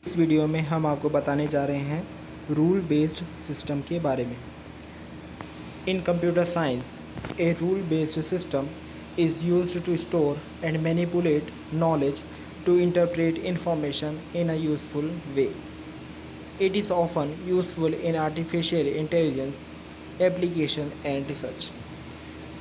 इस वीडियो में हम आपको बताने जा रहे हैं रूल बेस्ड सिस्टम के बारे में। इन computer science A rule based system is used to store and manipulate knowledge to interpret information in a useful way. It is often useful in artificial intelligence application and research.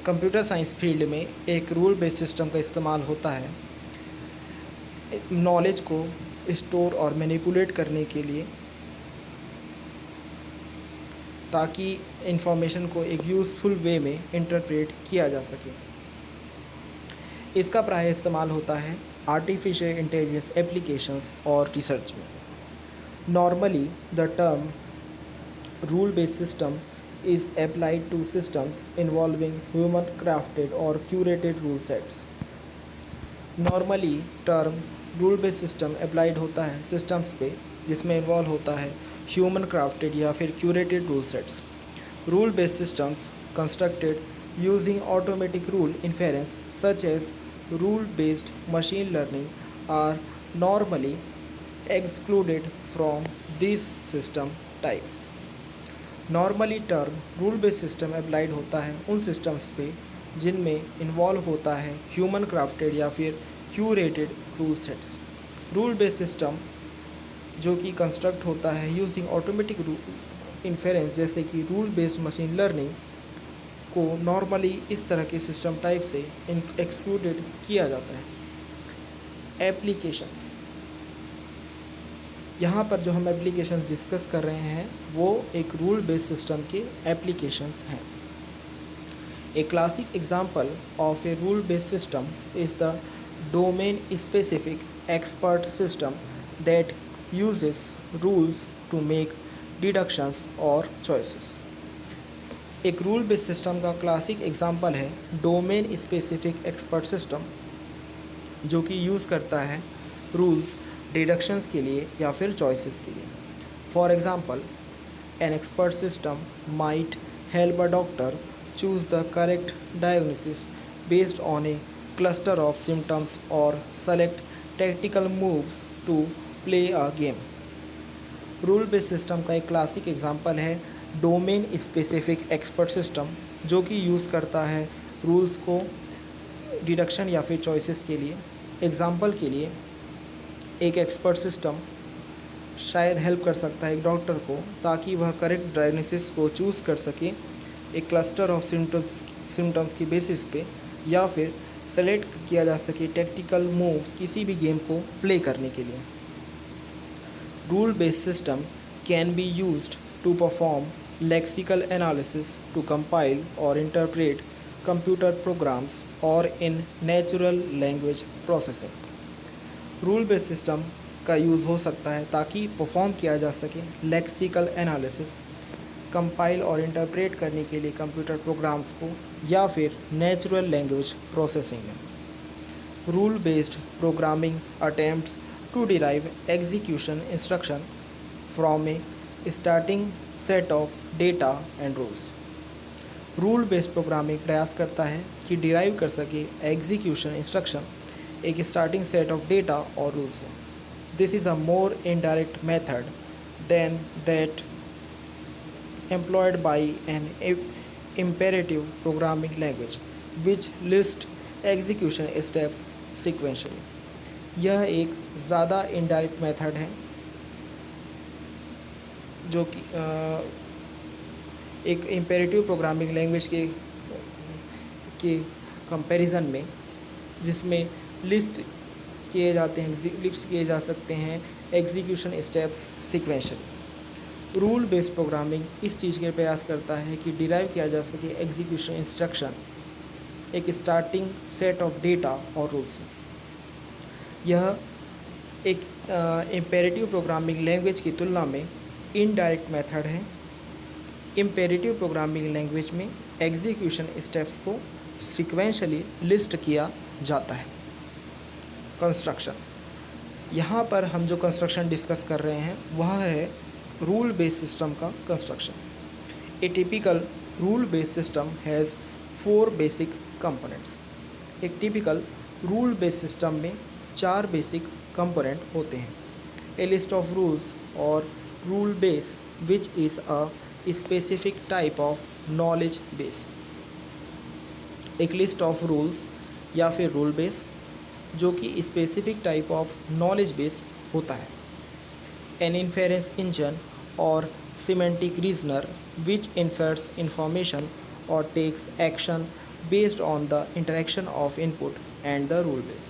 Computer science field में एक rule based system का इस्तेमाल होता है knowledge को store और manipulate करने के लिए, ताकि इंफॉर्मेशन को एक यूज़फुल वे में इंटरप्रेट किया जा सके। इसका प्राय इस्तेमाल होता है आर्टिफिशियल इंटेलिजेंस एप्लीकेशंस और रिसर्च में। Normally the term rule based system is applied to systems involving human crafted or curated rule sets. Normally term rule based system applied होता है systems पे जिसमें इन्वॉल्व होता है human crafted या फिर curated rule sets. Rule based systems constructed using automatic rule inference such as rule based machine learning are normally excluded from this system type. Normally term rule based system applied होता है उन systems पे जिनमें involve होता है human crafted या फिर curated rule sets. Rule based system जो कि कंस्ट्रक्ट होता है यूजिंग ऑटोमेटिक इन्फेरेंस जैसे कि रूल बेस्ड मशीन लर्निंग को नॉर्मली इस तरह के सिस्टम टाइप से एक्सक्लूडेड किया जाता है। एप्लीकेशंस, यहाँ पर जो हम एप्लीकेशंस डिस्कस कर रहे हैं वो एक रूल बेस्ड सिस्टम के एप्लीकेशंस हैं। A classic example of a rule based system is the domain specific expert system that uses rules to make deductions और चॉइसेस। एक रूल बेस्ड सिस्टम का क्लासिक एग्जांपल है डोमेन स्पेसिफिक एक्सपर्ट सिस्टम, जो कि use करता है rules deductions के लिए या फिर चॉइसेस के लिए। For example, an expert system might help a doctor choose the correct diagnosis based on a cluster of symptoms और select tactical moves to play a game. Rule based system का एक classic example है domain specific expert system, जो कि use करता है rules को deduction या फिर चॉइसेस के लिए। एग्जांपल के लिए, एक एक्सपर्ट सिस्टम शायद हेल्प कर सकता है एक डॉक्टर को ताकि वह करेक्ट डायग्नोसिस को चूज़ कर सके एक क्लस्टर ऑफ सिम्टम्स की बेसिस पे, या फिर सेलेक्ट किया जा सके टैक्टिकल मूव्स किसी भी गेम को प्ले करने के लिए। Rule based system can be used to perform lexical analysis to compile और इंटरप्रेट कंप्यूटर प्रोग्राम्स और in natural language processing. Rule based system का यूज़ हो सकता है ताकि परफॉर्म किया जा सके लेक्सिकल एनालिसिस, कंपाइल और इंटरप्रेट करने के लिए कंप्यूटर प्रोग्राम्स को, या फिर नेचुरल लैंग्वेज प्रोसेसिंग में। Rule based programming attempts to derive execution instruction from a starting set of data and rules. Rule based programming प्रयास करता है कि डिराइव कर सके एग्जीक्यूशन इंस्ट्रक्शन एक स्टार्टिंग सेट ऑफ डेटा और रूल से। This is a more indirect method than that employed by an imperative programming language which list execution steps sequentially. यह एक ज़्यादा इनडायरेक्ट मेथड है जो कि एक इम्पेरेटिव प्रोग्रामिंग लैंग्वेज के कंपैरिजन में, जिसमें लिस्ट किए जा सकते हैं execution steps sequential. Rule based programming इस चीज़ के प्रयास करता है कि डिराइव किया जा सके एग्जीक्यूशन इंस्ट्रक्शन एक स्टार्टिंग सेट ऑफ डेटा और रूल्स। यह एक इम्पेरेटिव प्रोग्रामिंग लैंग्वेज की तुलना में इनडायरेक्ट मेथड है। इम्पेरेटिव प्रोग्रामिंग लैंग्वेज में एग्जीक्यूशन स्टेप्स को सिक्वेंशली लिस्ट किया जाता है। कंस्ट्रक्शन, यहाँ पर हम जो कंस्ट्रक्शन डिस्कस कर रहे हैं वह है रूल बेस्ड सिस्टम का construction. A typical rule based system has 4 basic components. एक टिपिकल रूल बेस्ड सिस्टम में 4 बेसिक कंपोनेंट होते हैं। A list of rules or rule base which is a specific type of knowledge base. एक list of rules या फिर rule base जो कि specific type of knowledge base होता है. एन इन्फेरेंस इंजन और semantic reasoner which infers information or takes action based on the interaction of input and the rule base.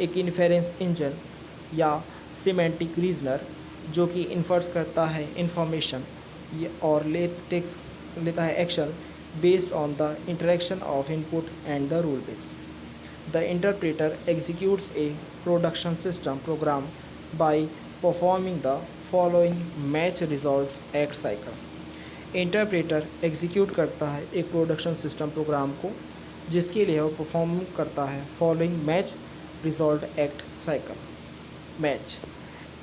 एक inference engine या semantic reasoner जो कि इन्फर्स करता है इंफॉर्मेशन और लेता है action based on the interaction of input and the rule base. The interpreter executes a production system program by performing the following match results act cycle. Interpreter execute करता है एक प्रोडक्शन सिस्टम प्रोग्राम को जिसके लिए वो perform करता है following match result act cycle. Match.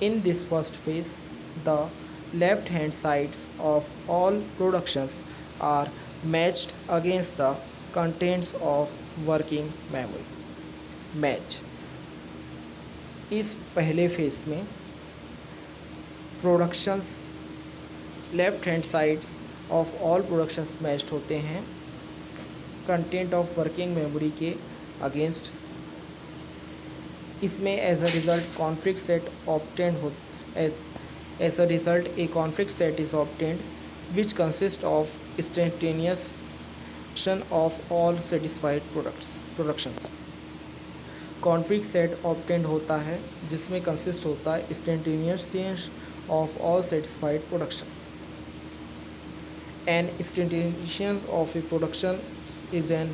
In this first phase, the left-hand sides of all productions are matched against the contents of working memory. Match. इस पहले फेज में productions left hand sides of all productions matched होते हैं content of working memory के against. इसमें as a result conflict set obtained हो as a result a conflict set is obtained which consist of instantiation of all satisfied productions. Conflict set obtained होता है जिसमें consist होता है instantaneous of all satisfied production. An instantiation of a production is an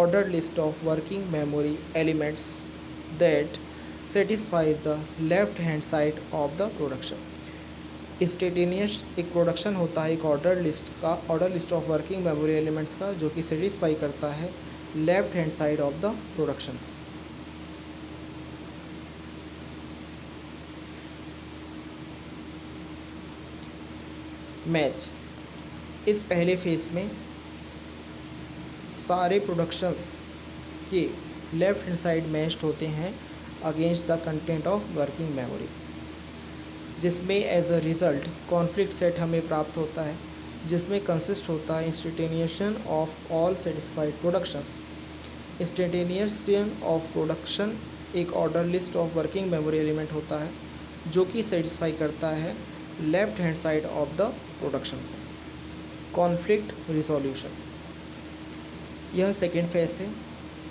ordered list of working memory elements that satisfies the left hand side of the production. Instantaneous एक production होता है एक order list of working memory elements का जो कि satisfy करता है left hand side of the production. Match. इस पहले फेज में सारे प्रोडक्शंस के लेफ्ट हैंड साइड मैच्ड होते हैं against the content of working memory जिसमें as a result conflict set हमें प्राप्त होता है जिसमें कंसिस्ट होता है instantiation of all satisfied productions. Instantiation of production एक order list of working memory element होता है जो कि सेटिस्फाई करता है left hand side of the production. Conflict resolution. यह सेकेंड फेज है.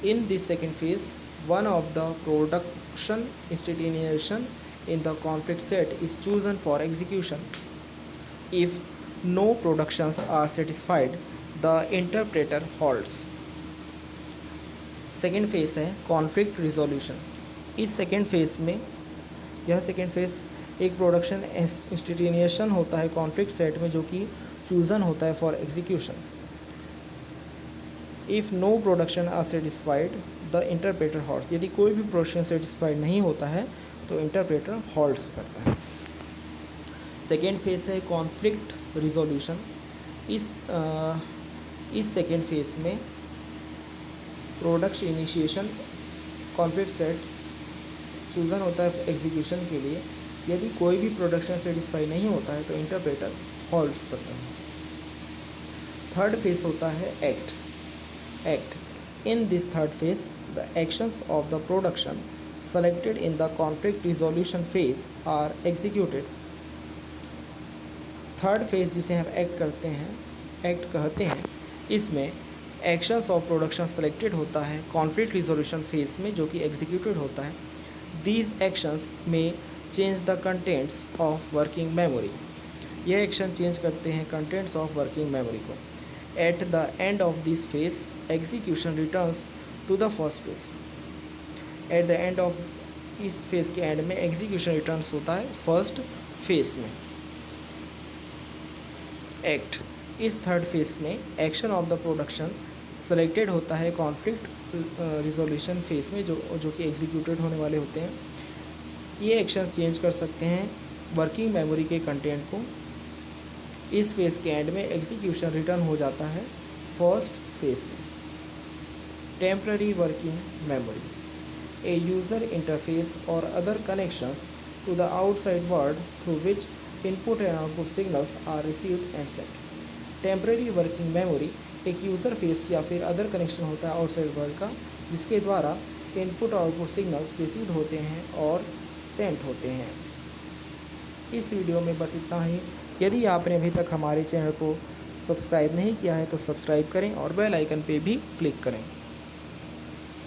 In this second phase one of the production instantiation in the conflict set is chosen for execution. If no productions are satisfied the interpreter halts. Second phase है conflict resolution. इस second phase में यह second phase एक production instantiation होता है conflict set में जो कि चूजन होता है for execution. If no production are satisfied the interpreter halts. यदि कोई भी प्रोडक्शन सेटिस्फाइड नहीं होता है तो इंटरप्रेटर हॉल्ट्स करता है. सेकेंड फेज है कॉन्फ्लिक्ट रिजोल्यूशन. इस सेकेंड फेज में product initiation conflict set chosen होता है एग्जीक्यूशन के लिए. यदि कोई भी प्रोडक्शन सेटिस्फाई नहीं होता है तो इंटरप्रेटर हॉल्ट्स करता है. थर्ड फेज होता है act. In this third phase the actions of the production selected in the conflict resolution phase are executed. Third phase जिसे हम एक्ट कहते हैं इसमें एक्शंस ऑफ प्रोडक्शन सेलेक्टेड होता है कॉन्फ्लिक्ट रिजोल्यूशन फेज में जो कि एग्जीक्यूटेड होता है. दीज एक्शंस में change the contents of working memory. यह एक्शन चेंज करते हैं कंटेंट्स ऑफ वर्किंग मेमोरी को. At the end of this phase execution returns to the first phase. एट द एंड ऑफ इस फेज के एंड में एग्जीक्यूशन रिटर्न्स होता है फर्स्ट फेज में. एक्ट. इस थर्ड फेज में action of the production selected होता है कॉन्फ्लिक्ट रिजोल्यूशन फेज में जो कि एग्जीक्यूटेड होने वाले होते हैं. ये एक्शन चेंज कर सकते हैं वर्किंग मेमोरी के कंटेंट को. इस फेज के एंड में एग्जीक्यूशन रिटर्न हो जाता है फर्स्ट फेज में. Temporary working memory. A user interface और other connections to the outside world through which input and output signals are received and sent. Temporary working memory एक user face या फिर other connection होता है outside world का, जिसके द्वारा input और आउटपुट सिग्नल्स रिसीव्ड होते हैं और सेंड होते हैं। इस वीडियो में बस इतना ही। यदि आपने अभी तक हमारे चैनल को सब्सक्राइब नहीं किया है तो सब्सक्राइब करें और बेल आइकन पे भी क्लिक करें।